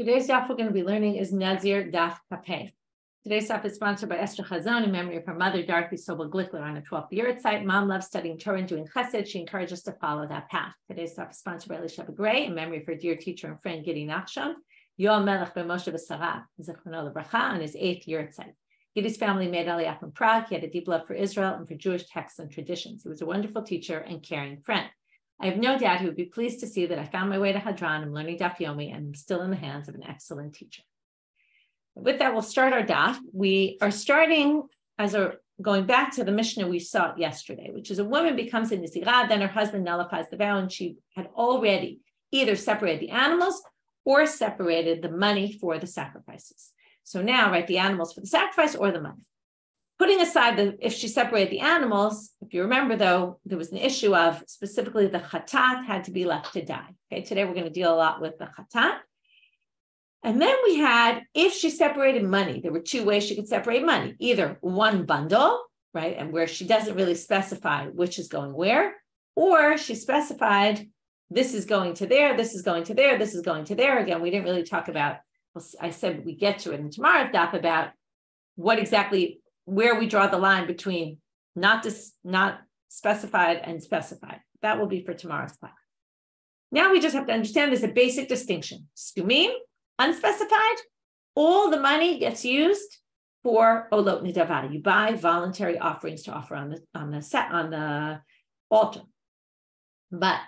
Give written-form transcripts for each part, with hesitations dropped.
Today's daf we're going to be learning is Nazir daf kapeh. Today's daf is sponsored by Esther Chazon in memory of her mother, Dorothy Sobel Glickler, on her 12th year at site. Mom loves studying Torah and doing chesed. She encouraged us to follow that path. Today's daf is sponsored by Elisha Gray in memory of her dear teacher and friend, Gidi Nachshon, Yomi Melech ben Moshe B'Sarah, Zichrono Lebracha, on his 8th year at site. Gidi's family made Aliyah from Prague. He had a deep love for Israel and for Jewish texts and traditions. He was a wonderful teacher and caring friend. I have no doubt he would be pleased to see that I found my way to Hadran. I'm learning daf Yomi and I'm still in the hands of an excellent teacher. With that, we'll start our daf. We are starting going back to the Mishnah we saw yesterday, which is a woman becomes a Nazirah, then her husband nullifies the vow, and she had already either separated the animals or separated the money for the sacrifices. So now, right, the animals for the sacrifice or the money. Putting aside if she separated the animals, if you remember, though, there was an issue of specifically the chatat had to be left to die. Okay, today we're going to deal a lot with the chatat. And then we had, if she separated money, there were two ways she could separate money. Either one bundle, right, and where she doesn't really specify which is going where, or she specified this is going to there, this is going to there, this is going to there. Again, we didn't really talk about, I said we get to it in tomorrow's daf about what exactly, where we draw the line between not specified and specified. That will be for tomorrow's class. Now we just have to understand there's a basic distinction. Stumim, unspecified, all the money gets used for olot nidavada. You buy voluntary offerings to offer on the altar. But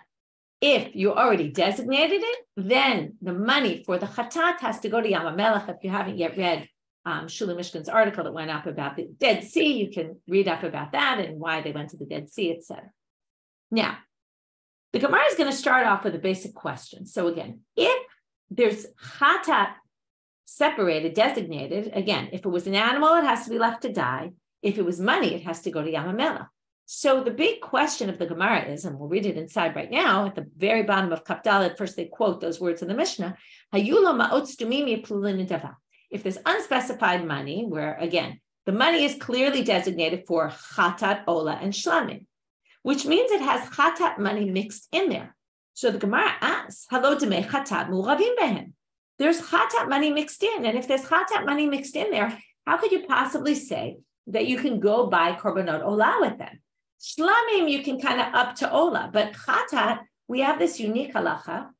if you already designated it, then the money for the chatat has to go to Yam HaMelech. If you haven't yet read Shuli Mishkan's article that went up about the Dead Sea, you can read up about that and why they went to the Dead Sea, etc. Now, the Gemara is going to start off with a basic question. So again, if there's chatat separated, designated, again, if it was an animal, it has to be left to die. If it was money, it has to go to Yam HaMelech. So the big question of the Gemara is, and we'll read it inside right now, at the very bottom of Kaf Daled, first they quote those words in the Mishnah, Hayula ma'ot stumim yeplulin nidava. If there's unspecified money, where again, the money is clearly designated for chatat, ola, and shlamim, which means it has chatat money mixed in there. So the Gemara asks, Halo demei chatat mu'ravim behen. There's chatat money mixed in, and if there's chatat money mixed in there, how could you possibly say that you can go buy korbanot ola with them? Shlamim, you can kind of up to ola, but chatat, we have this unique halacha,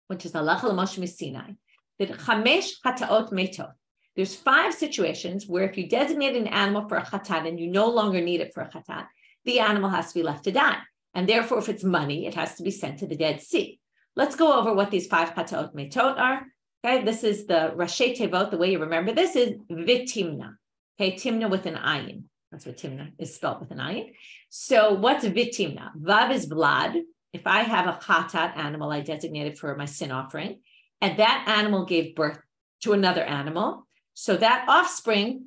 which is halacha l'Moshe Sinai, that chamesh chataot metot. There's 5 situations where if you designate an animal for a chatat and you no longer need it for a chatat, the animal has to be left to die. And therefore, if it's money, it has to be sent to the Dead Sea. Let's go over what these 5 chataot metot are. Okay, this is the Rashi Tevot, the way you remember this is vitimna. Okay, timna with an ayin. That's what timna is spelled with an ayin. So what's vitimna? Vav is vlad. If I have a chatat animal I designated for my sin offering, and that animal gave birth to another animal, so that offspring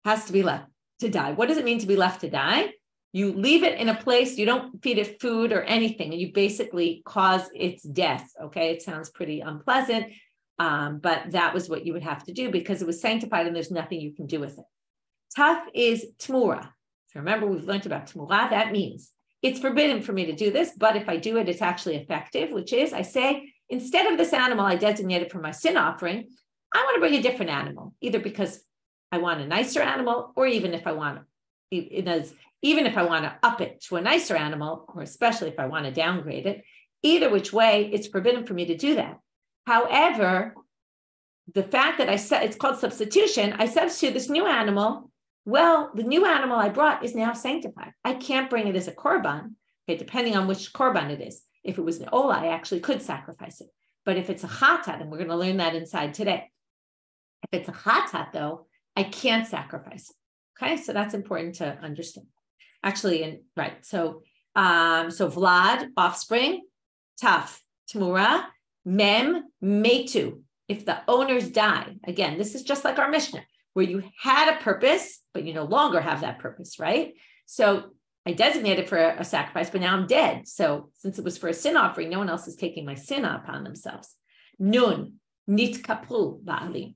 has to be left to die. What does it mean to be left to die? You leave it in a place, you don't feed it food or anything, and you basically cause its death, okay? It sounds pretty unpleasant, but that was what you would have to do because it was sanctified and there's nothing you can do with it. Taf is tmura. So remember, we've learned about tmura. That means it's forbidden for me to do this, but if I do it, it's actually effective, which is I say, instead of this animal I designated for my sin offering, I want to bring a different animal, either because I want a nicer animal, or even if I want to up it to a nicer animal, or especially if I want to downgrade it. Either which way, it's forbidden for me to do that. However, the fact that it's called substitution, I substitute this new animal. Well, the new animal I brought is now sanctified. I can't bring it as a korban, okay, depending on which korban it is. If it was an ola, I actually could sacrifice it. But if it's a chatat, and we're going to learn that inside today, if it's a chatat, though, I can't sacrifice it. Okay, so that's important to understand. Actually, right. So Vlad, offspring, Taf, Tmura, Mem, Metu. If the owners die, again, this is just like our Mishnah, where you had a purpose, but you no longer have that purpose, right? So I designated for a sacrifice, but now I'm dead. So since it was for a sin offering, no one else is taking my sin upon themselves. Nun, nit kapru ba'alim.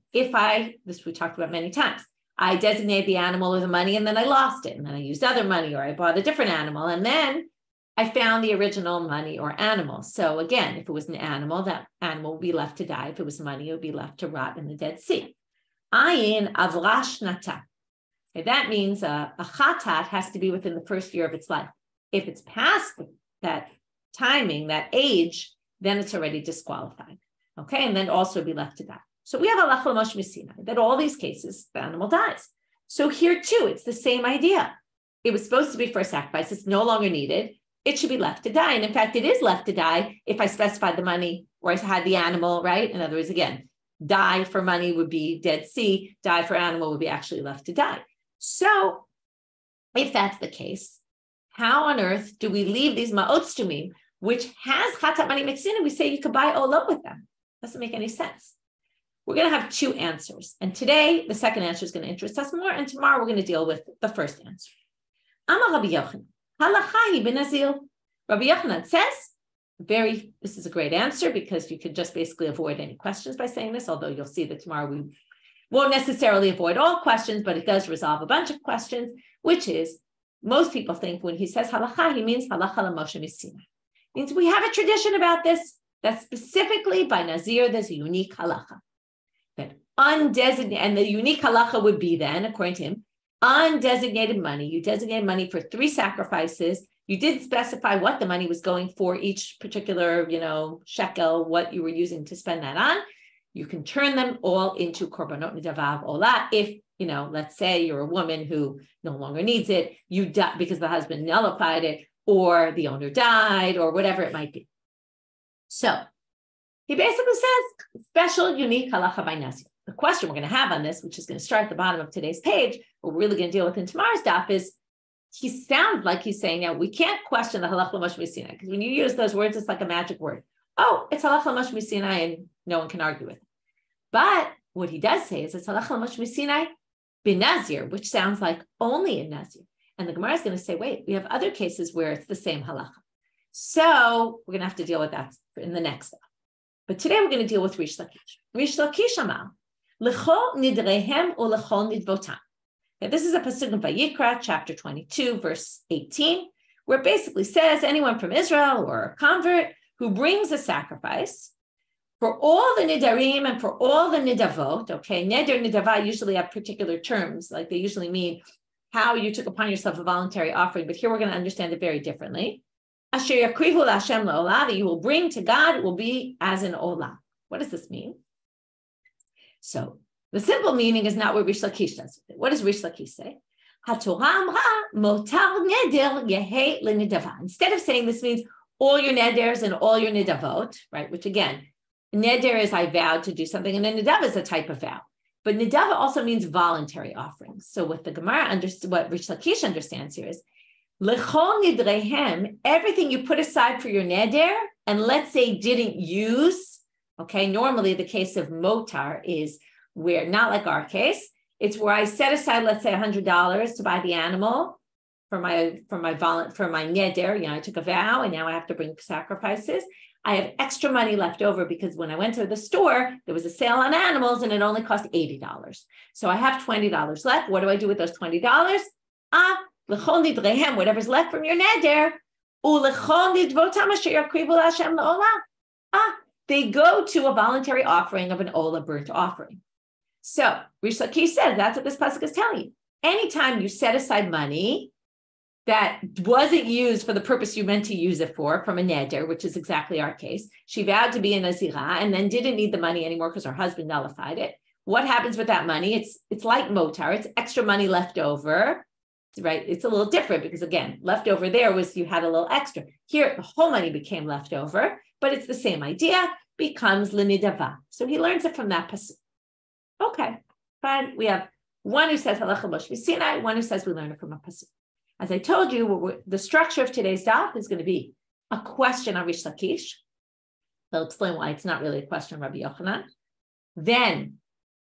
This we talked about many times, I designated the animal or the money and then I lost it. And then I used other money or I bought a different animal. And then I found the original money or animal. So again, if it was an animal, that animal would be left to die. If it was money, it would be left to rot in the Dead Sea. Ayin avra shnata. That means a chatat has to be within the first year of its life. If it's past that timing, that age, then it's already disqualified. Okay, and then also be left to die. So we have halacha l'moshe misinai, that all these cases, the animal dies. So here too, it's the same idea. It was supposed to be for a sacrifice. It's no longer needed. It should be left to die. And in fact, it is left to die if I specified the money or I had the animal, right? In other words, again, die for money would be Dead Sea, die for animal would be actually left to die. So if that's the case, how on earth do we leave these ma'ot stumim, which has chatat money mixed in, and we say you could buy olah with them? Doesn't make any sense. We're going to have two answers. And today, the second answer is going to interest us more. And tomorrow, we're going to deal with the first answer. Amar Rabbi Yochanan, halacha hi b'nazir. Rabbi Yochanan says, this is a great answer because you could just basically avoid any questions by saying this, although you'll see that tomorrow we won't necessarily avoid all questions, but it does resolve a bunch of questions, which is, most people think when he says halacha, he means halacha l'moshe misinai. Means we have a tradition about this, that specifically by Nazir, there's a unique halacha. That undesignated, and the unique halacha would be then, according to him, undesignated money. You designate money for 3 sacrifices. You did specify what the money was going for, each particular, shekel, what you were using to spend that on. You can turn them all into korbanot nidavav olah. If, let's say you're a woman who no longer needs it, you die because the husband nullified it, or the owner died, or whatever it might be. So he basically says, special, unique halacha by Nazir. The question we're going to have on this, which is going to start at the bottom of today's page, what we're really going to deal with in tomorrow's daf, is he sounds like he's saying, now we can't question the halacha l'moshe misinai, because when you use those words, it's like a magic word. Oh, it's halacha l'moshe misinai, and no one can argue with it. But what he does say is it's halacha l'moshe misinai b'nazir, which sounds like only in Nazir. And the Gemara is going to say, wait, we have other cases where it's the same halacha. So we're going to have to deal with that in the next step. But today we're going to deal with Reish Lakish. Reish Lakish amar, l'chol nidrehem u l'chol nidvotam. This is a pasuk in Vayikra, chapter 22, verse 18, where it basically says anyone from Israel or a convert who brings a sacrifice for all the nidarim and for all the nidavot, okay, neder, nidavah usually have particular terms, like they usually mean how you took upon yourself a voluntary offering, but here we're going to understand it very differently. Asher yakrivu la'Hashem la'olah, that you will bring to God, it will be as an olah. What does this mean? So the simple meaning is not what Reish Lakish does. What does Reish Lakish say? HaTorah amra motar neder yehei l'nidavah. Instead of saying this means all your neders and all your nidavot, right? Which again, neder is I vowed to do something, and a nidavah is a type of vow. But nidavah also means voluntary offerings. So what the Gemara understood, what Reish Lakish understands here is l'chol nidrehem, everything you put aside for your neder, and let's say didn't use. Okay, normally the case of motar is where, not like our case, it's where I set aside, let's say $100 to buy the animal for my neder. I took a vow and now I have to bring sacrifices. I have extra money left over because when I went to the store, there was a sale on animals and it only cost $80. So I have $20 left. What do I do with those $20? L'chol nidrehem, whatever's left from your neder, u'l'chol nidvotam asher yakrivu la'Hashem la'olah. They go to a voluntary offering of an olah, burnt offering. So Reish Lakish says that's what this pasuk is telling you. Anytime you set aside money that wasn't used for the purpose you meant to use it for, from a neder, which is exactly our case, she vowed to be a nazirah and then didn't need the money anymore because her husband nullified it. What happens with that money? It's like motar. It's extra money left over, right? It's a little different because again, left over there was you had a little extra. Here, the whole money became left over, but it's the same idea, becomes l'nidavah. So he learns it from that pasuk. Okay, fine. We have one who says halacha l'moshe misinai, one who says we learn it from a pasuk. As I told you, the structure of today's daf is going to be a question on Reish Lakish. They'll explain why it's not really a question on Rabbi Yochanan. Then,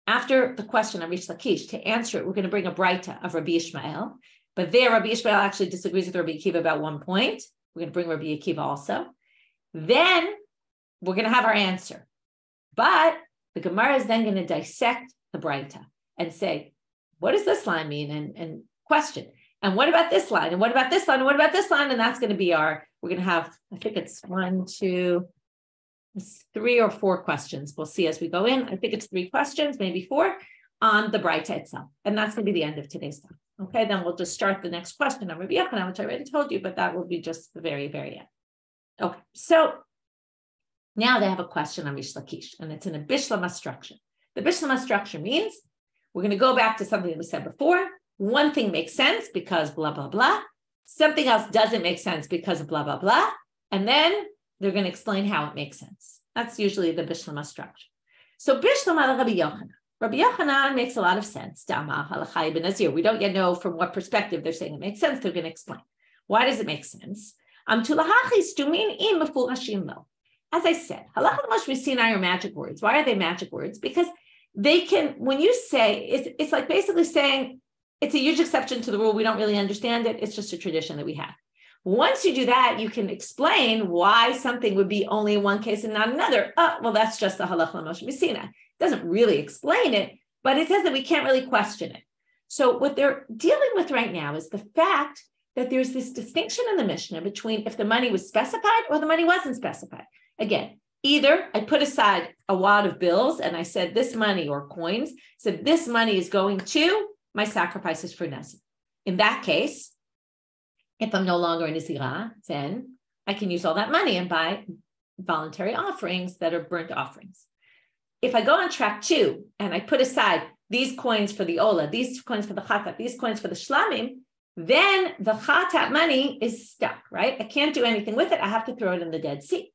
after the question on Reish Lakish, to answer it, we're going to bring a braita of Rabbi Yishmael. But there, Rabbi Yishmael actually disagrees with Rabbi Akiva about one point. We're going to bring Rabbi Akiva also. Then, we're going to have our answer. But the Gemara is then going to dissect the braita and say, what does this line mean? And question. And what about this line? And what about this line? And what about this line? And that's going to be we're going to have, I think it's 3 or 4 questions. We'll see as we go in. I think it's 3 questions, maybe 4 on the braita itself. And that's going to be the end of today's time. Okay, then we'll just start the next question on Rabbi Yochanan, which I already told you, but that will be just the very, very end. Okay, so now they have a question on Reish Lakish, and it's in a bishlama structure. The bishlama structure means we're going to go back to something that we said before. One thing makes sense because blah, blah, blah. Something else doesn't make sense because of blah, blah, blah. And then they're going to explain how it makes sense. That's usually the bishlama structure. So bishlama Rabbi Yochanan. Rabbi Yochanan makes a lot of sense. Dama halacha ben Nazir. We don't yet know from what perspective they're saying it makes sense. They're going to explain. Why does it make sense? As I said, halacha l'mosh Sinai are magic words. Why are they magic words? Because they can, when you say, it's like basically saying, it's a huge exception to the rule. We don't really understand it. It's just a tradition that we have. Once you do that, you can explain why something would be only in one case and not another. Oh, well, that's just the halacha l'mosh Sinai. It doesn't really explain it, but it says that we can't really question it. So what they're dealing with right now is the fact that there's this distinction in the Mishnah between if the money was specified or the money wasn't specified. Again, either I put aside a wad of bills and I said this money or coins, said this money is going to my sacrifices for Nazir. In that case, if I'm no longer in Nazirah, then I can use all that money and buy voluntary offerings that are burnt offerings. If I go on track 2 and I put aside these coins for the Ola, these coins for the Chatat, these coins for the Shlamim, then the Chatat money is stuck, right? I can't do anything with it. I have to throw it in the Dead Sea.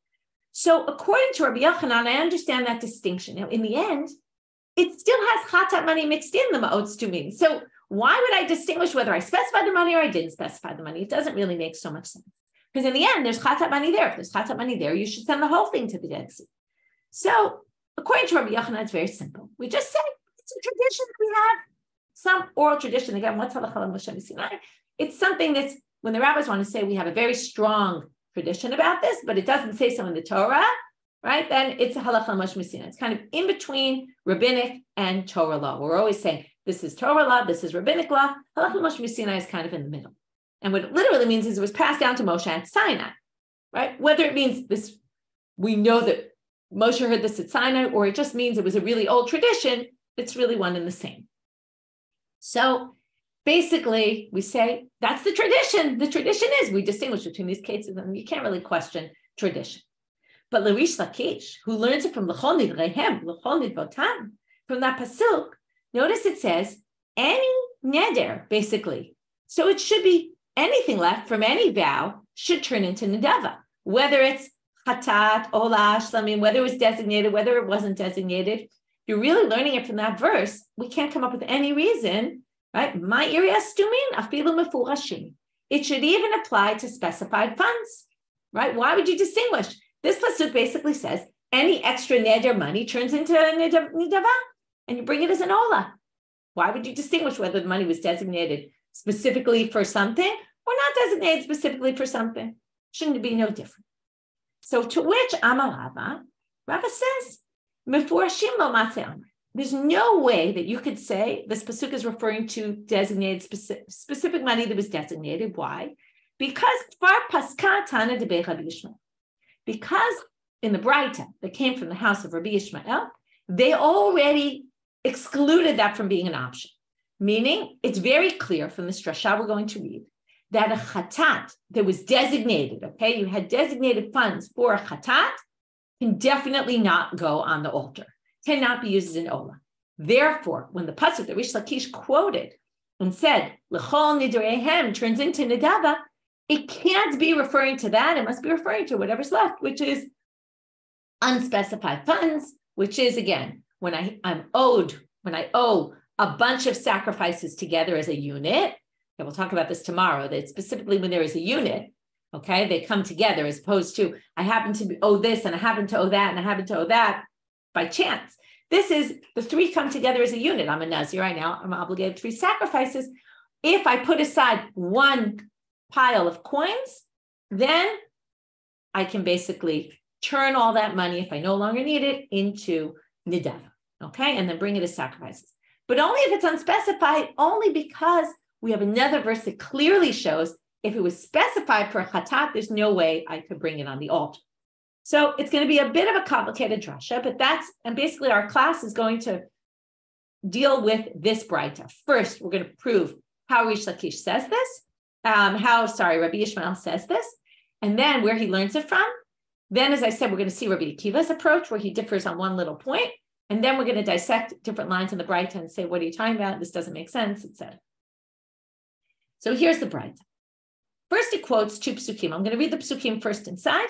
So according to Rabbi Yochanan, I understand that distinction. Now, in the end, it still has Chatat money mixed in the Ma'otz Tumim. So why would I distinguish whether I specified the money or I didn't specify the money? It doesn't really make so much sense. Because in the end, there's Chatat money there. If there's Chatat money there, you should send the whole thing to the Dead Sea. So according to Rabbi Yochanan, it's very simple. We just say it's a tradition that we have, some oral tradition. Again, what's halacha l'mosh Sinai? It's something that's, when the rabbis want to say we have a very strong tradition about this, but it doesn't say so in the Torah, right? Then it's a halacha l'mosh Sinai. It's kind of in between rabbinic and Torah law. We're always saying this is Torah law, this is rabbinic law. Halacha l'mosh Sinai is kind of in the middle. And what it literally means is it was passed down to Moshe at Sinai, right? Whether it means this, we know that Moshe heard this at Sinai, or it just means it was a really old tradition, it's really one and the same. So basically, we say that's the tradition. The tradition is we distinguish between these cases, and you can't really question tradition. But Reish Lakish, who learns it from L'chol Nidrehem, L'chol Nidvotam, from that pasuk, notice it says any neder, basically. So it should be anything left from any vow should turn into nedava, whether it's Chatat, Ola, Shlamim, whether it was designated, whether it wasn't designated. If you're really learning it from that verse, we can't come up with any reason, right? It should even apply to specified funds, right? Why would you distinguish? This pasuk basically says any extra neder money turns into nidava, and you bring it as an ola. Why would you distinguish whether the money was designated specifically for something or not designated specifically for something? Shouldn't it be no different? So to which Rava says, there's no way that you could say this pasuk is referring to designated specific money that was designated. Why? Because because in the braita that came from the house of Rabbi Yishmael, they already excluded that from being an option. Meaning, it's very clear from the drasha we're going to read that a chatat that was designated, okay, you had designated funds for a chatat, can definitely not go on the altar, cannot be used as an ola. Therefore, when the pasuk that Reish Lakish quoted and said, L'chol nidrehem turns into nedava, it can't be referring to that. It must be referring to whatever's left, which is unspecified funds, which is, again, when I owe a bunch of sacrifices together as a unit. And we'll talk about this tomorrow, that specifically when there is a unit, okay, they come together as opposed to I happen to owe this and I happen to owe that and I happen to owe that by chance. This is the 3 come together as a unit. I'm a Nazir right now. I'm obligated to 3 sacrifices. If I put aside one pile of coins, then I can basically turn all that money, if I no longer need it, into nidava, okay, and then bring it as sacrifices. But only if it's unspecified, only because we have another verse that clearly shows if it was specified for a chatat, there's no way I could bring it on the altar. So it's going to be a bit of a complicated drasha, but and basically our class is going to deal with this braita. First, we're going to prove how Reish Lakish says this, Rabbi Yishmael says this, and then where he learns it from. Then, as I said, we're going to see Rabbi Akiva's approach, where he differs on one little point, and then we're going to dissect different lines in the braita and say, what are you talking about? This doesn't make sense, etc. So here's the braita. First, it quotes two psukim. I'm going to read the psukim first inside.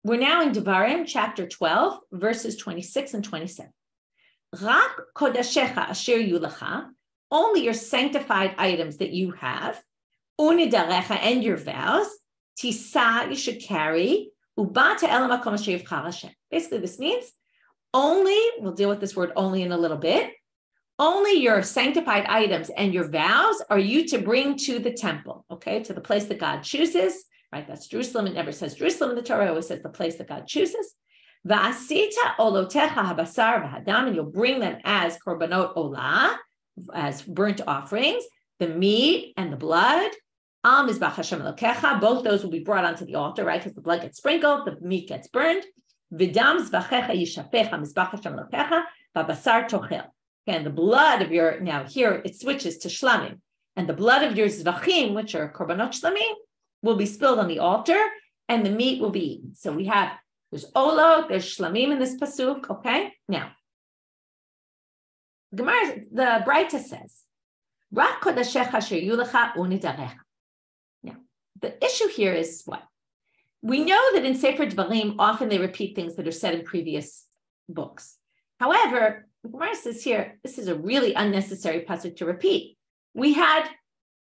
We're now in Devarim, chapter 12, verses 26 and 27. Rak kodashecha asher yulacha, only your sanctified items that you have, unidarecha, and your vows, tisa, you should carry, ubata ela makom asher yivchar Hashem. Basically, this means only, we'll deal with this word only in a little bit, only your sanctified items and your vows are you to bring to the temple, okay, to the place that God chooses, right? That's Jerusalem. It never says Jerusalem in the Torah. It always says the place that God chooses. Va'asita olotecha habasar v'hadam, and you'll bring them as korbanot olah, as burnt offerings, the meat and the blood. Al mizbach Hashem elokecha, both those will be brought onto the altar, right? Because the blood gets sprinkled, the meat gets burned. V'dam zvachecha yishafecha mizbach Hashem elokecha v'basar tochel. And the blood of your, now here it switches to shlamim, and the blood of your zvachim, which are korbanot shlamim, will be spilled on the altar, and the meat will be eaten. So we have, there's olot, there's shlamim in this pasuk, okay? Now, Gemara, the braita says, Rak kodashecha asher yulecha unidarecha. Now, the issue here is what? We know that in Sefer Devarim, often they repeat things that are said in previous books. However, Gemara says here, this is a really unnecessary pasuk to repeat. We had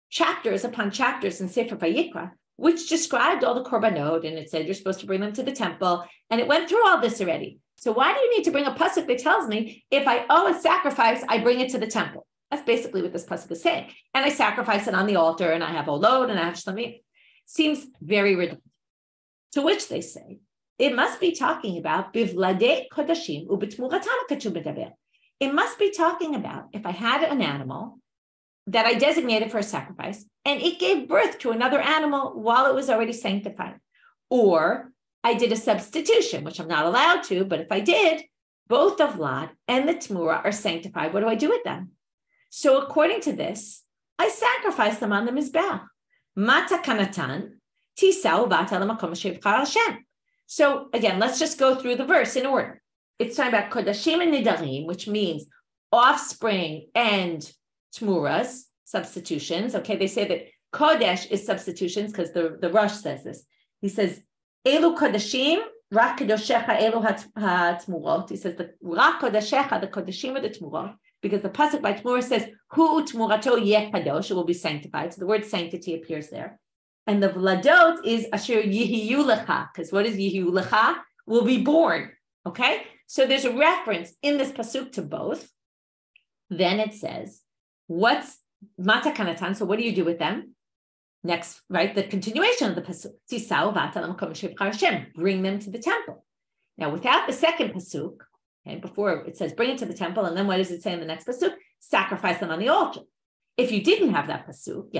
chapters upon chapters in Sefer Vayikra, which described all the korbanot, and it said you're supposed to bring them to the temple, and it went through all this already. So why do you need to bring a pasuk that tells me if I owe a sacrifice, I bring it to the temple? That's basically what this pasuk is saying. And I sacrifice it on the altar, and I have olot, and I have shlamim. Seems very ridiculous. To which they say, it must be talking about bivladei kodashim ubetmuratam katuv medaber. It must be talking about if I had an animal that I designated for a sacrifice, and it gave birth to another animal while it was already sanctified. Or I did a substitution, which I'm not allowed to, but if I did, both the vlad and the tmura are sanctified. What do I do with them? So according to this, I sacrifice them on the mizbeach. Mata kanatan tisau vata lemakom shevchar Hashem. So again, let's just go through the verse in order. It's talking about kodashim and nidarim, which means offspring and tmuras, substitutions. Okay, they say that kodesh is substitutions because the Rosh says this. He says, elu kodashim, rak kodashecha, elu ha-tmurot. He says, the rak kodashecha, the kodashim are the tmurot, because the pasuk by tmura says, hu tmurato yeh kadosh, it will be sanctified. So the word sanctity appears there. And the vladot is asher yihiyu lecha, because what is yihiyu lecha? Will be born. Okay, so there's a reference in this pasuk to both. Then it says, what's mata kanatan? So what do you do with them? Next, right? The continuation of the pasuk. Tisau vata l'makom shevchar Hashem. Bring them to the temple. Now, without the second pasuk, okay, before it says bring it to the temple, and then what does it say in the next pasuk? Sacrifice them on the altar. If you didn't have that pasuk,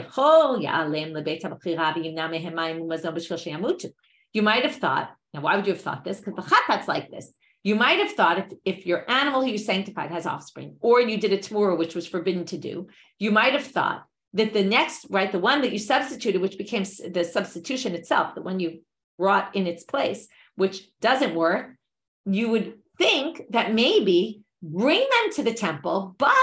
you might have thought. Now, why would you have thought this? Because the chatat's like this. You might have thought if your animal who you sanctified has offspring, or you did a tmura, which was forbidden to do, you might have thought that the next, right, the one that you substituted, which became the substitution itself, the one you brought in its place, which doesn't work, you would think that maybe bring them to the temple, but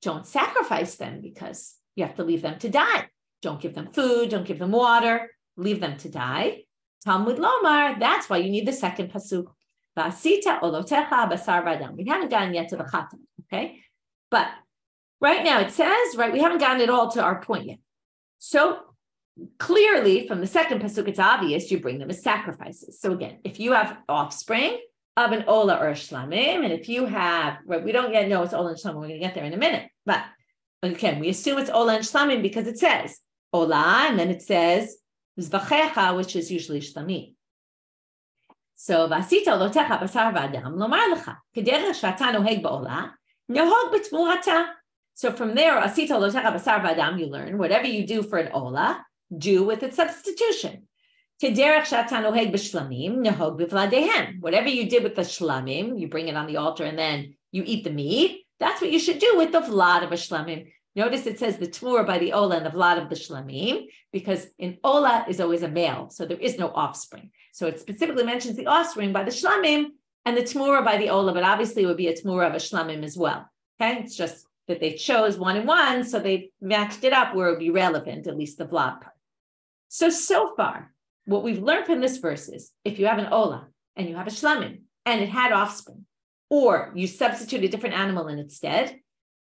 don't sacrifice them because you have to leave them to die. Don't give them food, don't give them water, leave them to die. Talmud lomar, that's why you need the second pasuk. Vasita olotecha basar v'adam. We haven't gotten yet to the chatan, okay? But right now it says, right, we haven't gotten it all to our point yet. So clearly from the second pasuk, it's obvious you bring them as sacrifices. So again, if you have offspring of an ola or a shlamim, and if you have, right, we don't yet know it's ola and shlamim, we're going to get there in a minute. But again, we assume it's ola and shlamim because it says ola, and then it says zvachecha, which is usually shlamim. So vasita lotecha basar v'adam lomar lecha kederech shata noheg ba'ola nohog b'tmurata. So from there, asita lotecha basar v'adam, you learn whatever you do for an ola, do with its substitution. Whatever you did with the shlamim, you bring it on the altar and then you eat the meat. That's what you should do with the vlad of a shlamim. Notice it says the tmura by the ola and the vlad of the shlamim, because an ola is always a male, so there is no offspring. So it specifically mentions the offspring by the shlamim and the tmura by the ola, but obviously it would be a tmura of a shlamim as well. Okay, it's just that they chose one and one, so they matched it up where it would be relevant, at least the vlad part. So far, what we've learned from this verse is if you have an ola and you have a shlamim and it had offspring, or you substitute a different animal in its stead,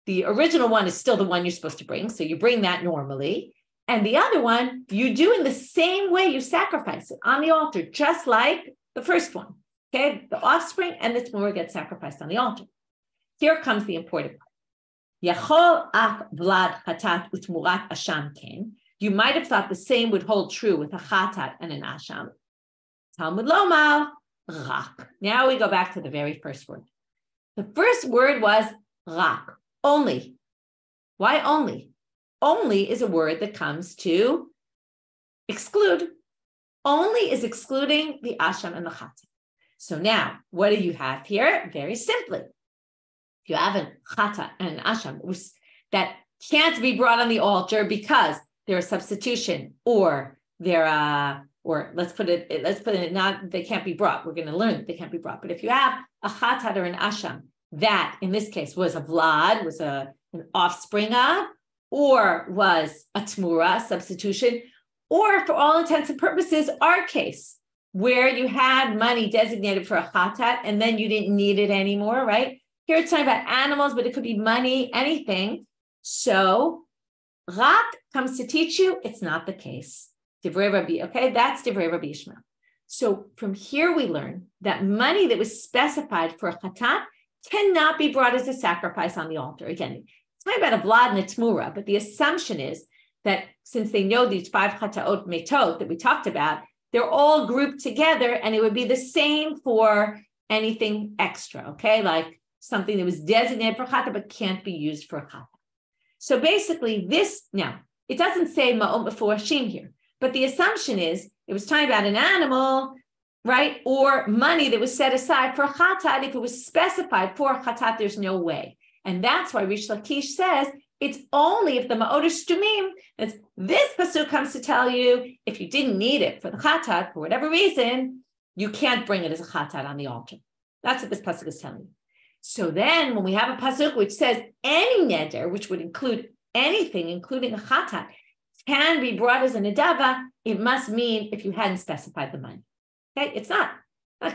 the original one is still the one you're supposed to bring, so you bring that normally. And the other one, you do in the same way you sacrifice it on the altar, just like the first one. Okay, the offspring and the tmura get sacrificed on the altar. Here comes the important part. Yachol ach vlad chatat utmurat asham ken. You might have thought the same would hold true with a chatat and an asham. Talmud lomar rak. Now we go back to the very first word. The first word was rak, only. Why only? Only is a word that comes to exclude. Only is excluding the asham and the chatat. So now, what do you have here? Very simply, if you have a chatat and an asham that can't be brought on the altar because they're a substitution, or they're or let's put it not they can't be brought. We're going to learn that they can't be brought. But if you have a chatat or an asham that in this case was a vlad, was an offspring of, or was a tmura, substitution, or for all intents and purposes, our case, where you had money designated for a chatat and then you didn't need it anymore, right? Here it's talking about animals, but it could be money, anything. So Rak comes to teach you it's not the case. Divrei Rabbi, okay, that's Divrei Rabbi Yishmael. So from here we learn that money that was specified for a chatat cannot be brought as a sacrifice on the altar. Again, it's talking about a vlad and a tmura, but the assumption is that since they know these 5 chataot metot that we talked about, they're all grouped together and it would be the same for anything extra, okay? Like something that was designated for chatat but can't be used for a chatat. So basically this, now, it doesn't say ma'om meforashim here, but the assumption is it was talking about an animal, right? Or money that was set aside for a chatat. If it was specified for a chatat, there's no way. And that's why Reish Lakish says it's only if the ma'od stumim, this pasuk comes to tell you, if you didn't need it for the chatat, for whatever reason, you can't bring it as a chatat on the altar. That's what this pasuk is telling you. So then when we have a pasuk which says any neder, which would include anything, including a chatat, can be brought as a nedava, it must mean if you hadn't specified the money. Okay, it's not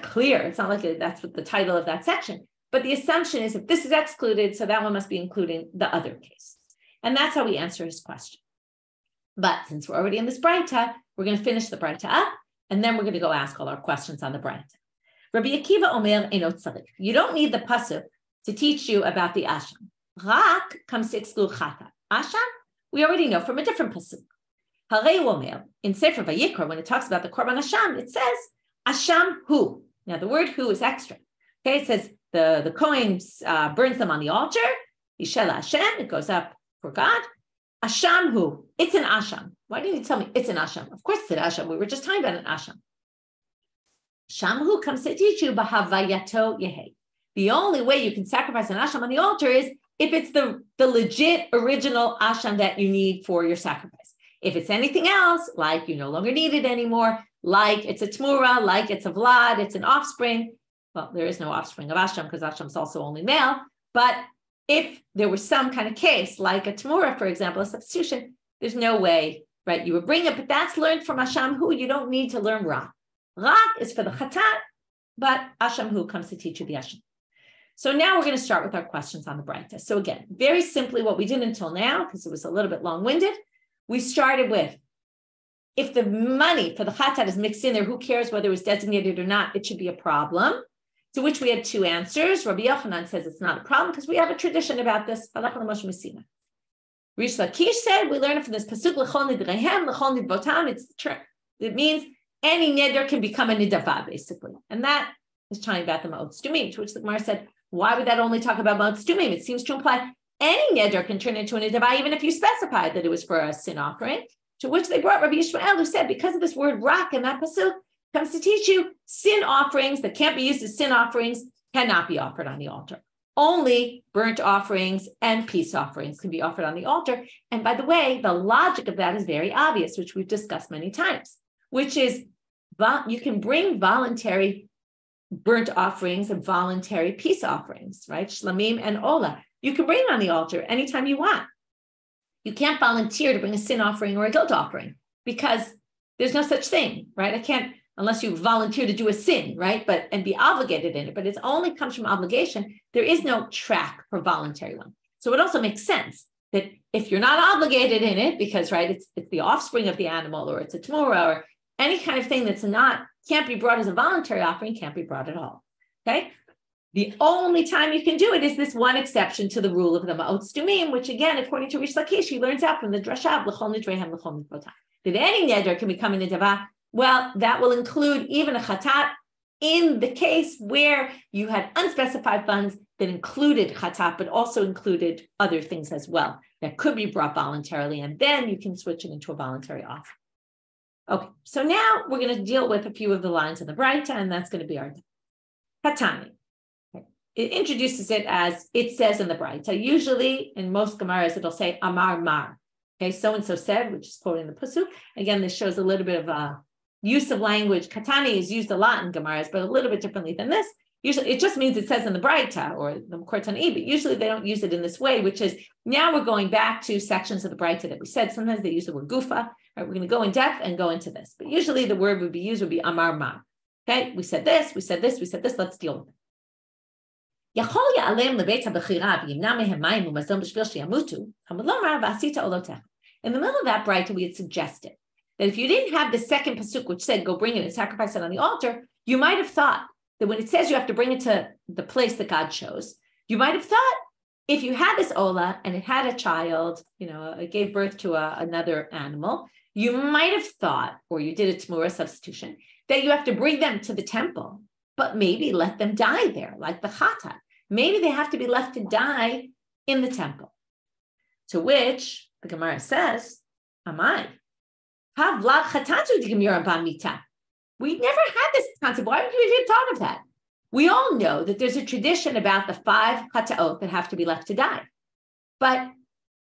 clear. It's not like that's what the title of that section. But the assumption is if this is excluded, so that one must be including the other case. And that's how we answer his question. But since we're already in this braita, we're going to finish the braita up, and then we're going to go ask all our questions on the braita. Rabbi Akiva Omer Einot Tzarich. You don't need the pasuk to teach you about the asham. Rak comes to exclude chatat. Asham, we already know from a different pasuk. Harei Omer, in Sefer Vayikra, when it talks about the korban asham, it says asham hu. Now the word hu is extra. Okay, it says the Kohen burns them on the altar. Yishel Hashem, it goes up for God. Asham hu, it's an asham. Why didn't you tell me it's an asham? Of course it's an asham. We were just talking about an asham. Shamhu comes to teach you bahavayato yehe. The only way you can sacrifice an asham on the altar is if it's the legit original asham that you need for your sacrifice. If it's anything else, like you no longer need it anymore, like it's a tmura, like it's a vlad, it's an offspring. Well, there is no offspring of asham because asham is also only male. But if there was some kind of case, like a tmura, for example, a substitution, there's no way, right? You would bring it, but that's learned from asham hu. You don't need to learn rak. Rak is for the chatat, but asham hu comes to teach you the asham. So now we're going to start with our questions on the braita. So again, very simply what we did until now, because it was a little bit long-winded, we started with, if the money for the chatat is mixed in there, who cares whether it was designated or not? It should be a problem. To which we had 2 answers. Rabbi Yochanan says it's not a problem because we have a tradition about this. Reish Lakish said we learn it from this pasuk l'chol nidrehem, l'chol nidbotam. It means any neder can become a nidava, basically. And that is talking about the ma'od stumim, to which the Gemara said, why would that only talk about ma'od stumim? It seems to imply any neder can turn into a nedava, even if you specified that it was for a sin offering, to which they brought Rabbi Yishmael, who said, because of this word rak in that pasuk, comes to teach you sin offerings that can't be used as sin offerings cannot be offered on the altar. Only burnt offerings and peace offerings can be offered on the altar. And by the way, the logic of that is very obvious, which we've discussed many times, which is you can bring voluntary burnt offerings and voluntary peace offerings, right? Shlamim and ola. You can bring it on the altar anytime you want. You can't volunteer to bring a sin offering or a guilt offering because there's no such thing, right? I can't, unless you volunteer to do a sin, right? And be obligated in it, but it only comes from obligation. There is no track for voluntary one. So it also makes sense that if you're not obligated in it, because, right, it's the offspring of the animal, or it's a tamura, or any kind of thing that's can't be brought as a voluntary offering, can't be brought at all, okay? The only time you can do it is this one exception to the rule of the ma'ot stumim, which again, according to Reish Lakish, he learns out from the drasha, l'chol nidrehem l'chol nidbotam. That any neder can become a nedava. Well, that will include even a chatat in the case where you had unspecified funds that included chatat, but also included other things as well that could be brought voluntarily, and then you can switch it into a voluntary offer. Okay, so now we're going to deal with a few of the lines in the braita, and that's going to be our katani. It introduces it as it says in the braita. Usually in most Gemaras, it'll say amar mar. Okay, so-and-so said, which is quoting the pasuk. Again, this shows a little bit of use of language. Katani is used a lot in Gemaras, but a little bit differently than this. Usually it just means it says in the braita or the kortani, but usually they don't use it in this way, which is now we're going back to sections of the braita that we said. Sometimes they use the word gufa. Right, we're going to go in depth and go into this. But usually the word would be amar mar. Okay, we said this, we said this, we said this. Let's deal with it. In the middle of that braita, we had suggested that if you didn't have the second pasuk, which said, go bring it and sacrifice it on the altar, you might have thought that when it says you have to bring it to the place that God chose, you might have thought if you had this ola and it had a child, it gave birth to another animal, you might have thought, or you did a tamura substitution, that you have to bring them to the temple, but maybe let them die there, like the chatat. Maybe they have to be left to die in the temple. To which the Gemara says, Amai, we never had this concept. Why would you have thought of that? We all know that there's a tradition about the 5 chataot that have to be left to die. But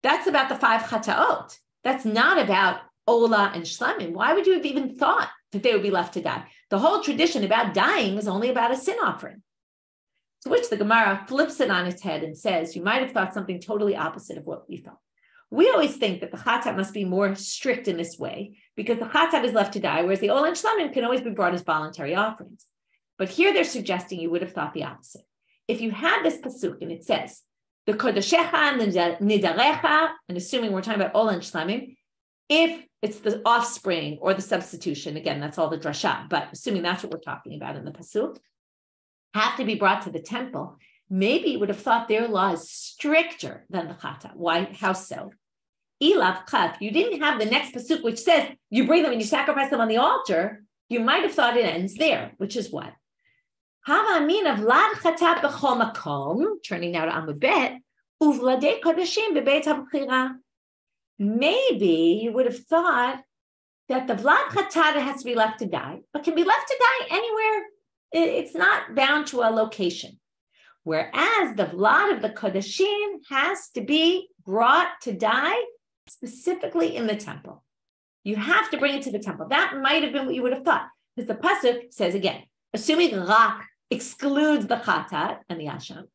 that's about the 5 chataot. That's not about ola and shlamim. Why would you have even thought that they would be left to die? The whole tradition about dying is only about a sin offering. To which the Gemara flips it on its head and says, you might have thought something totally opposite of what we thought. We always think that the chatat must be more strict in this way because the chatat is left to die, whereas the ola and shlamim can always be brought as voluntary offerings. But here they're suggesting you would have thought the opposite. If you had this pasuk and it says, the kodeshecha nidarecha, and assuming we're talking about ola and shlamim, if it's the offspring or the substitution, again, that's all the drasha, but assuming that's what we're talking about in the pasuk, have to be brought to the temple, maybe you would have thought their law is stricter than the chata. Why? How so? Ilav chaf, you didn't have the next pasuk which says you bring them and you sacrifice them on the altar. You might have thought it ends there, which is what? Hava amin of lad chata b'chol makom, turning now to Amud Bet, uvladei kodeshim b'beit habchira. Maybe you would have thought that the vlad chatata has to be left to die, but can be left to die anywhere. It's not bound to a location. Whereas the vlad of the kodeshim has to be brought to die specifically in the temple. You have to bring it to the temple. That might have been what you would have thought. Because the pasuk says again, assuming rak excludes the chatat and the asham.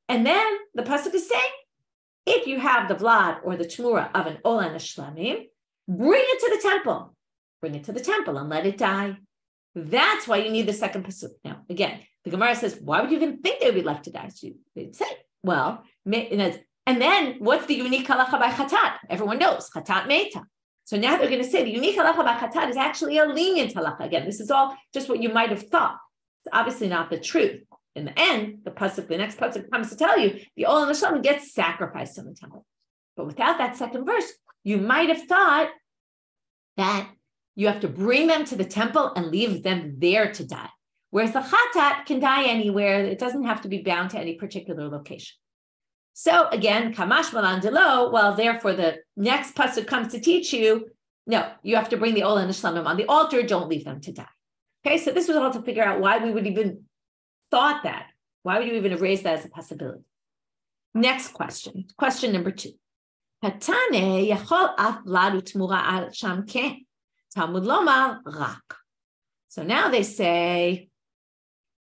And then the pasuk is saying, if you have the vlad or the tamura of an ola and a shlamim, bring it to the temple. Bring it to the temple and let it die. That's why you need the second pasuk. Now, again, the Gemara says, why would you even think they would be left to die? So they'd say, well, and then what's the unique halacha by chatat? Everyone knows, chatat meta. So now they're going to say the unique halacha by chatat is actually a lenient halacha. Again, this is all just what you might have thought. It's obviously not the truth. In the end, the next pasuk comes to tell you the ola and the shlamim gets sacrificed in the temple. But without that second verse, you might have thought that you have to bring them to the temple and leave them there to die. Whereas the chatat can die anywhere. It doesn't have to be bound to any particular location. So again, kamash malan delo, well, therefore the next pasuk comes to teach you, no, you have to bring the ola and the shlamim on the altar, don't leave them to die. Okay, so this was all to figure out why we would even thought that. Why would you even have raised that as a possibility? Next question, question number 2. Hatane yachol af ladu tmura al sham ken. Talmud lomar rak. So now they say,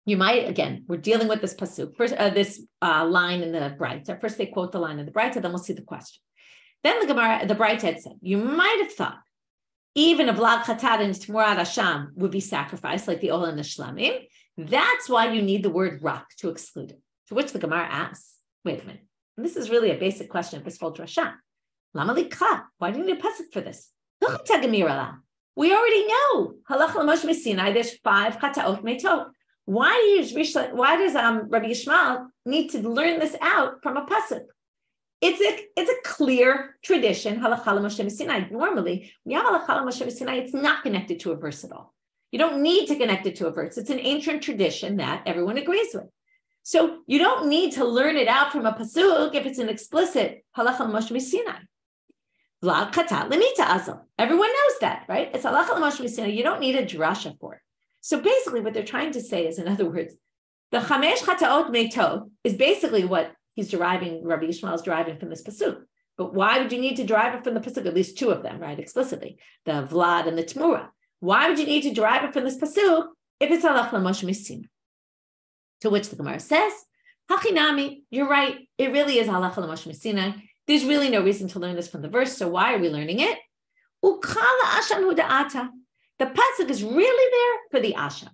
you might, again, we're dealing with this pasuk, first, this line in the braita. First they quote the line in the braita, then we'll see the question. Then the Gemara, the braita had said, you might have thought even a vlad chatat and tmurat Hashem would be sacrificed, like the ola and the shlamim. That's why you need the word rak to exclude it. To which the Gemara asks, wait a minute, and this is really a basic question of this whole drasha. Lama likha? Why do you need a pasuk for this? We already know halacha l'moshe misinai. There's 5 chataot meitot. Why does Rabbi Yishmael need to learn this out from a pasuk? It's a clear tradition, halacha l'moshe misinai. Normally, when you have halacha l'moshe misinai, it's not connected to a verse at all. You don't need to connect it to a verse. It's an ancient tradition that everyone agrees with. So you don't need to learn it out from a pasuk if it's an explicit halacha l'moshe misinai. Vlad katat lemita azal. Everyone knows that, right? It's halacha l'moshe misinai. You don't need a drasha for it. So basically what they're trying to say is, in other words, the chamesh chataot meitot is basically what Rabbi Yishmael is deriving from this pasuk. But why would you need to derive it from the pasuk? At least 2 of them, right, explicitly, the vlad and the tmura. Why would you need to derive it from this pasuk if it's halacha l'moshe misinai? To which the Gemara says, hachinami, you're right, it really is halacha l'moshe misinai. There's really no reason to learn this from the verse, so why are we learning it? Ukala asham huda'ata. The pasuk is really there for the asham.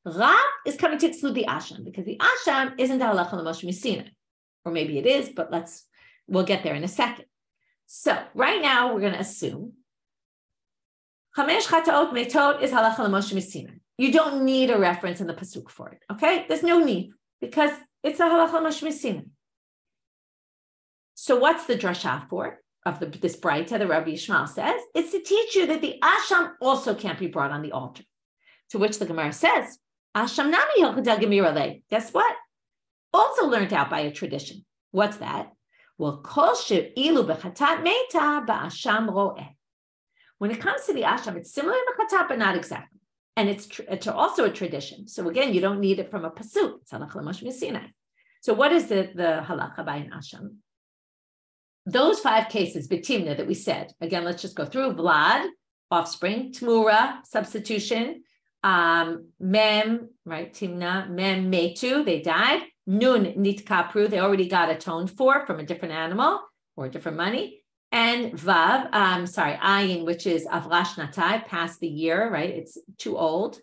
Ra is coming to exclude the asham because the asham isn't the halacha l'moshe misinai. Or maybe it is, but we'll get there in a second. So right now we're going to assume chamesh chataot meitot is halacha l'moshe misinai. You don't need a reference in the pasuk for it, okay? There's no need because it's a halacha l'moshe misinai. So what's the drasha for of this braita that Rabbi Yishmael says? It's to teach you that the asham also can't be brought on the altar. To which the Gemara says, asham nami hilchadel gemira lei. Guess what? Also learned out by a tradition. What's that? Well, kol she'ilu bechatat meita ba'asham ro'eh. When it comes to the asham, it's similar to the chatat, but not exactly. And it's also a tradition. So again, you don't need it from a pasuk. It's halacha l'moshe misinai. So what is the halacha by an asham? Those 5 cases, bitimna, that we said, again, let's just go through. Vlad, offspring, tmura, substitution, mem, right, timna, mem, metu, they died, nun, nitkapru, they already got atoned for from a different animal or a different money, and vav, ayin, which is avrash natai, past the year, right, it's too old.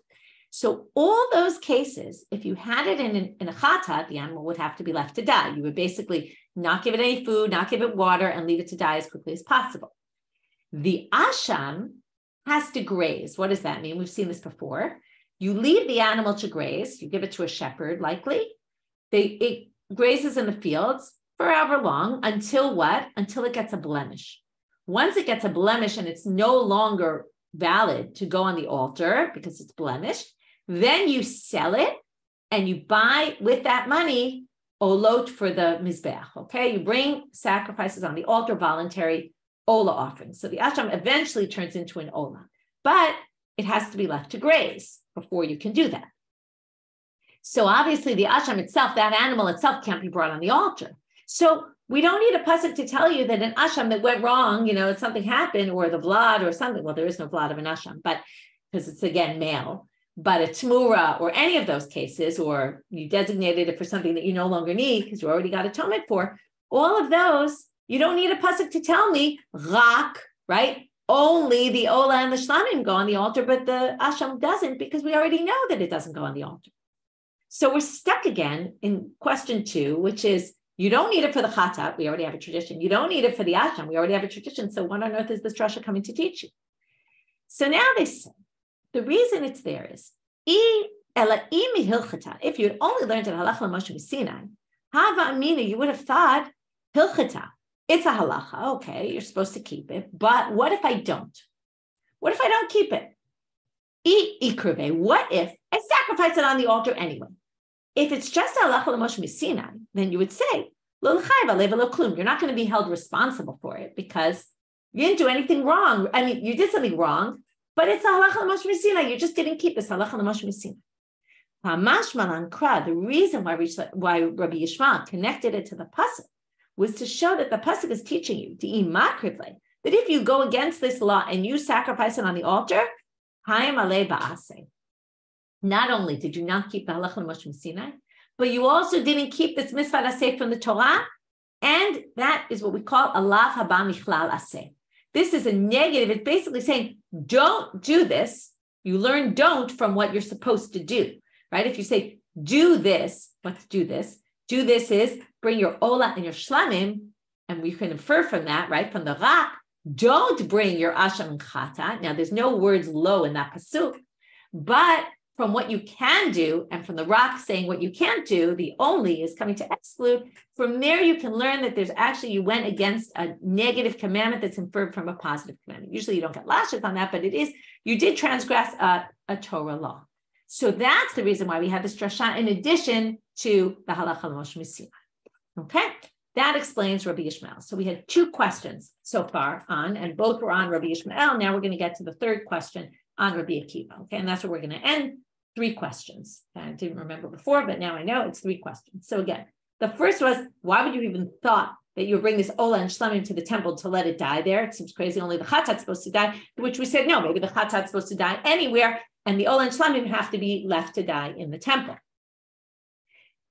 So all those cases, if you had it in a chatat, the animal would have to be left to die. You would basically not give it any food, not give it water, and leave it to die as quickly as possible. The asham has to graze. What does that mean? We've seen this before. You leave the animal to graze. You give it to a shepherd, likely. It grazes in the fields for however long, until what? Until it gets a blemish. Once it gets a blemish and it's no longer valid to go on the altar because it's blemished, then you sell it and you buy with that money olot for the mizbeach, okay? You bring sacrifices on the altar, voluntary ola offerings. So the asham eventually turns into an ola, but it has to be left to graze before you can do that. So obviously the asham itself, that animal itself, can't be brought on the altar. So we don't need a pasuk to tell you that an asham that went wrong, something happened, or the vlad or something. Well, there is no vlad of an asham, but because it's again male. But a tmura or any of those cases, or you designated it for something that you no longer need because you already got atonement for, all of those, you don't need a pasuk to tell me, rak, right? Only the ola and the shlamim go on the altar, but the asham doesn't, because we already know that it doesn't go on the altar. So we're stuck again in question 2, which is, you don't need it for the chatat, we already have a tradition. You don't need it for the asham, we already have a tradition. So what on earth is this drasha coming to teach you? So now they say, the reason it's there is, if you had only learned it halacha l'moshe misinai, hava amina, you would have thought hilchata. It's a halacha, okay, you're supposed to keep it, but what if I don't? What if I don't keep it? What if I sacrifice it on the altar anyway? If it's just halacha l'moshe misinai, then you would say You're not going to be held responsible for it because you didn't do anything wrong. I mean, you did something wrong, but it's a halacha l'moshe misina. You just didn't keep this halacha l'moshe misina. The reason why Rabbi Yishmael connected it to the pasuk was to show that the pasuk is teaching you that if you go against this law and you sacrifice it on the altar, not only did you not keep the halacha l'moshe misina, but you also didn't keep this mitzvah aseh from the Torah, and that is what we call alav haba michlal aseh. This is a negative. It's basically saying, don't do this. You learn don't from what you're supposed to do, right? If you say, do this, what's do this? Do this is bring your ola and your shlamim, and we can infer from that, right? From the rak, don't bring your asham and chata. Now, there's no words low in that pasuk, but from what you can do, and from the rock saying what you can't do, the only is coming to exclude. From there, you can learn that there's actually, you went against a negative commandment that's inferred from a positive commandment. Usually you don't get lashes on that, but it is, you did transgress a Torah law. So that's the reason why we have this drasha in addition to the halacha l'moshe misina. Okay, that explains Rabbi Yishmael. So we had two questions so far on, and both were on Rabbi Yishmael. Now we're going to get to the third question on Rabbi Akiva. Okay, and that's where we're going to end. 3 questions. I didn't remember before, but now I know it's 3 questions. So again, the first was, why would you even thought that you would bring this ola and shlamim to the temple to let it die there? It seems crazy. Only the chatat's supposed to die, to which we said, no, maybe the chatat's supposed to die anywhere, and the ola and shlamim have to be left to die in the temple.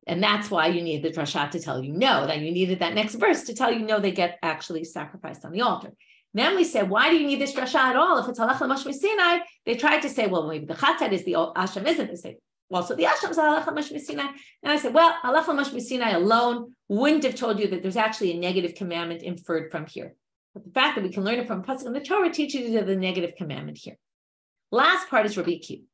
And that's why you need the drasha to tell you no, that you needed that next verse to tell you no, they get actually sacrificed on the altar. Then we said, why do you need this drasha at all? If it's halacha l'moshe misina, they tried to say, well, maybe the chatat is the asham isn't. They say, well, so the asham is halacha l'moshe misina. And I said, well, halacha l'moshe misina alone wouldn't have told you that there's actually a negative commandment inferred from here. But the fact that we can learn it from pasuk in the Torah teaches you the negative commandment here. Last part is Rabbi Akiva.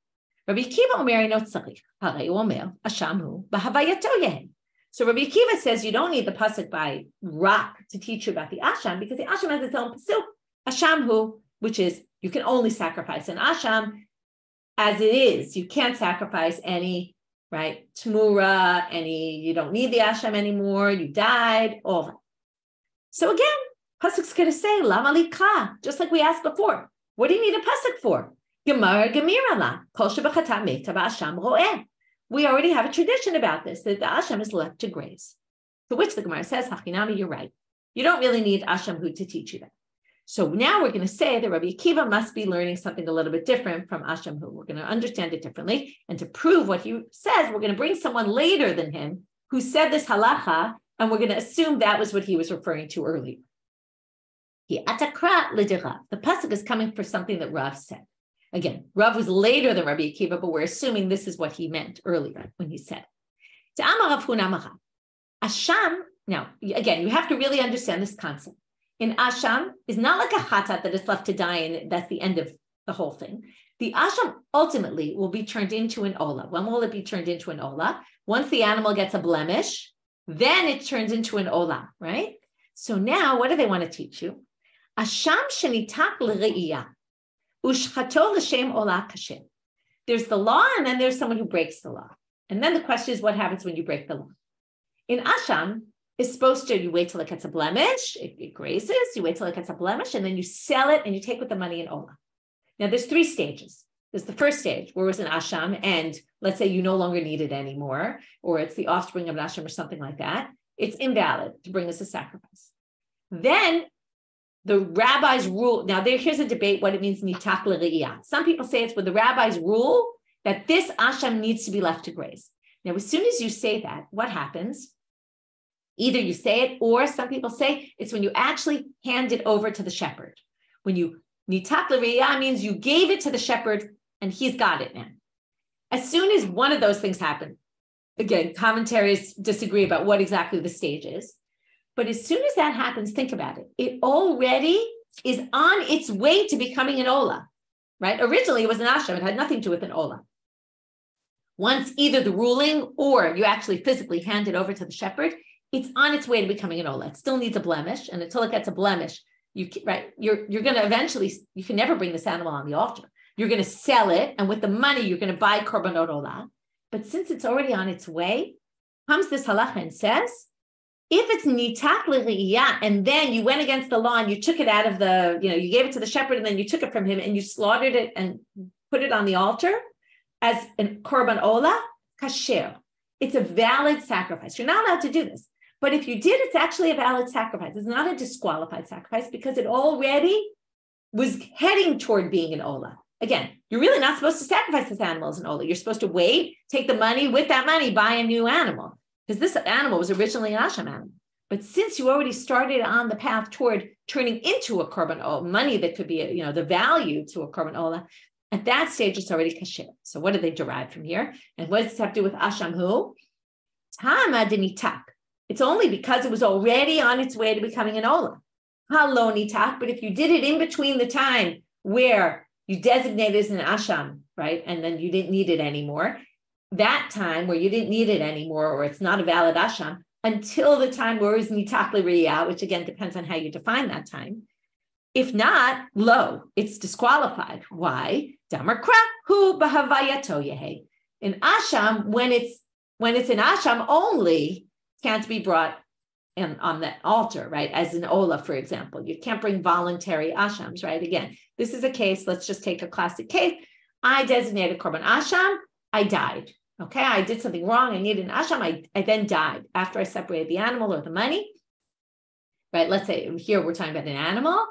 Rabbi Akiva omeri no tzarich, harei hu omer, asham hu b'havayato yehem. So Rabbi Akiva says you don't need the pasuk by Rak to teach you about the asham, because the asham has its own pasuk, asham hu, which is you can only sacrifice an asham as it is. You can't sacrifice any, right, tmura, you don't need the asham anymore, you died, all that. So again, pasuk's going to say, lama likra, just like we asked before. What do you need a pasuk for? Gemara gemira la, kol shebachata meta ba'asham ro'eh. We already have a tradition about this, that the asham is left to graze. To which the Gemara says, Hachinami, you're right. You don't really need asham hu to teach you that. So now we're going to say that Rabbi Akiva must be learning something a little bit different from asham hu. We're going to understand it differently. And to prove what he says, we're going to bring someone later than him who said this halacha, and we're going to assume that was what he was referring to earlier. The pasuk is coming for something that Rav said. Again, Rav was later than Rabbi Akiva, but we're assuming this is what he meant earlier when he said it. Asham, now, again, you have to really understand this concept. In asham is not like a chatat that is left to die and that's the end of the whole thing. The asham ultimately will be turned into an ola. When will it be turned into an ola? Once the animal gets a blemish, then it turns into an ola, right? So now, what do they want to teach you? Asham shenitak l're'iyah. There's the law, and then there's someone who breaks the law. And then the question is, what happens when you break the law? In asham, it's supposed to, you wait till it gets a blemish, it grazes, you wait till it gets a blemish, and then you sell it, and you take with the money in ola. Now, there's 3 stages. There's the first stage, where it was an asham, and let's say you no longer need it anymore, or it's the offspring of an asham or something like that. It's invalid to bring this a sacrifice. Then, the rabbis rule, now here's a debate what it means nitak l're'iyah. Some people say it's where the rabbis rule that this asham needs to be left to graze. Now, as soon as you say that, what happens? Either you say it, or some people say it's when you actually hand it over to the shepherd. When you, nitak l're'iyah means you gave it to the shepherd and he's got it now. As soon as one of those things happen, again, commentaries disagree about what exactly the stage is. But as soon as that happens, think about it. It already is on its way to becoming an ola, right? Originally, it was an asham. It had nothing to do with an ola. Once either the ruling or you actually physically hand it over to the shepherd, it's on its way to becoming an ola. It still needs a blemish, and until it gets a blemish, you're going to eventually, you can never bring this animal on the altar. You're going to sell it, and with the money, you're going to buy korbanot ola. But since it's already on its way, comes this halacha and says, If it's nitak l'riyah, and then you went against the law and you took it out of the, you gave it to the shepherd and then you took it from him and you slaughtered it and put it on the altar as a korban olah, kasher. It's a valid sacrifice. You're not allowed to do this. But if you did, it's actually a valid sacrifice. It's not a disqualified sacrifice because it already was heading toward being an olah. Again, you're really not supposed to sacrifice this animal as an olah. You're supposed to wait, take the money, with that money, buy a new animal. Because this animal was originally an asham animal. But since you already started on the path toward turning into a korban olah, money that could be, the value to a korban olah, at that stage, it's already kasher. So what do they derive from here? And what does this have to do with asham hu? Tama denitak. It's only because it was already on its way to becoming an olah. Halo nitak. But if you did it in between the time where you designated as an asham, right, and then you didn't need it anymore, that time where you didn't need it anymore, or it's not a valid asham, until the time where it's nitak l'riyah, which again depends on how you define that time. If not, lo, it's disqualified. Why? Damar kra hu b'havayato yehe. In asham, when it's an asham only, can't be brought on that altar, right? As an olah, for example, you can't bring voluntary ashams, right? Again, this is a case. Let's just take a classic case. I designated korban asham. I died. Okay, I did something wrong. I needed an asham. I then died after I separated the animal or the money, right? Let's say here we're talking about an animal.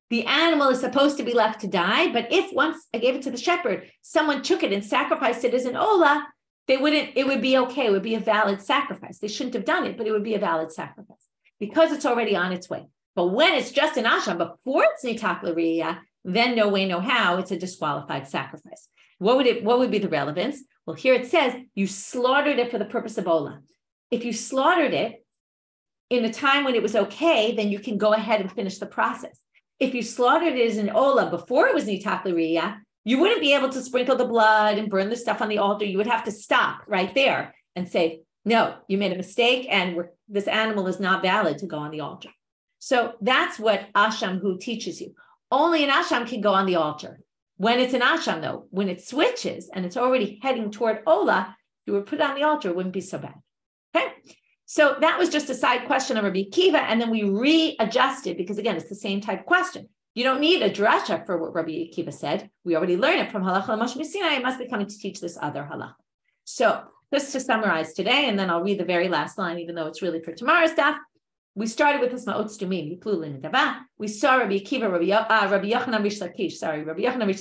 The animal is supposed to be left to die, but if once I gave it to the shepherd, someone took it and sacrificed it as an olah, it would be okay. It would be a valid sacrifice. They shouldn't have done it, but it would be a valid sacrifice because it's already on its way. But when it's just an asham, before it's nitak l'riyah, then no way, no how, it's a disqualified sacrifice. What would be the relevance? Well, here it says you slaughtered it for the purpose of olah. If you slaughtered it in a time when it was okay, then you can go ahead and finish the process. If you slaughtered it as an olah before it was nitak l'riyah, you wouldn't be able to sprinkle the blood and burn the stuff on the altar. You would have to stop right there and say, no, you made a mistake and this animal is not valid to go on the altar. So that's what asham hu teaches you. Only an asham can go on the altar. When it's an asham, though, when it switches and it's already heading toward olah, you would put it on the altar, it wouldn't be so bad. Okay? So that was just a side question of Rabbi Akiva, and then we readjusted because, again, it's the same type of question. You don't need a drasha for what Rabbi Akiva said. We already learned it from halacha l'moshe misinai. I must be coming to teach this other halacha. So just to summarize today, and then I'll read the very last line, even though it's really for tomorrow's daf. We started with this ma'ot stumim, yiplulin nedava. We saw Rabbi Akiva, Rabbi Yochanan Reish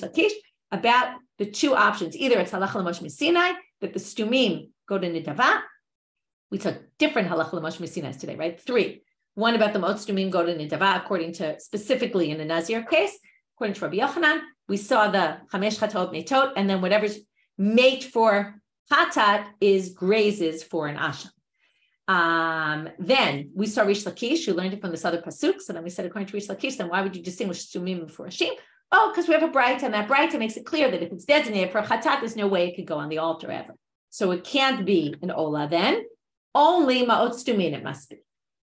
Lakish, about the two options. Either it's halacha l'moshe misinai, that the stumim go to nedava. We took different halacha l'moshe misinai today, right? 3. One about the ma'ot stumim go to nedava, according to specifically in the Nazir case, according to Rabbi Yochanan. We saw the chamesh chatot metot, and then whatever's mate for chatat is grazes for an asham. Then we saw Reish Lakish, who learned it from this other pasuk. So then we said, according to Reish Lakish, then why would you distinguish stumim for ashim? Oh, because we have a braita, and that braita makes it clear that if it's designated for a chatat, there's no way it could go on the altar ever. So it can't be an olah then. Only ma'ot stumin it must be.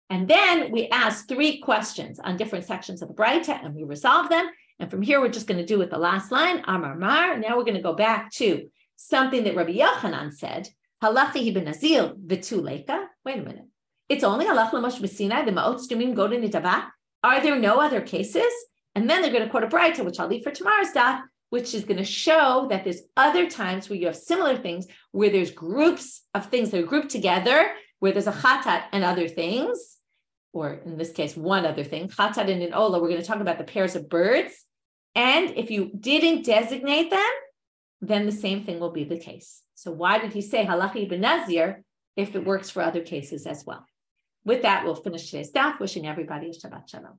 And then we asked 3 questions on different sections of the braita, and we resolved them. And from here, we're just going to do with the last line, Amar Mar. Now we're going to go back to something that Rabbi Yochanan said, Halachi ben Nazir v'tuleka. Wait a minute. It's only halacha l'moshe misinai, the ma'ot stumim go to nidava. Are there no other cases? And then they're going to quote a braita, which I'll leave for tomorrow's daf, which is going to show that there's other times where you have similar things, where there's groups of things that are grouped together, where there's a chatat and other things, or in this case, one other thing, chatat and an olah. We're going to talk about the pairs of birds. And if you didn't designate them, then the same thing will be the case. So why did he say halachi ben Nazir if it works for other cases as well? With that, we'll finish today's daf, wishing everybody a Shabbat Shalom.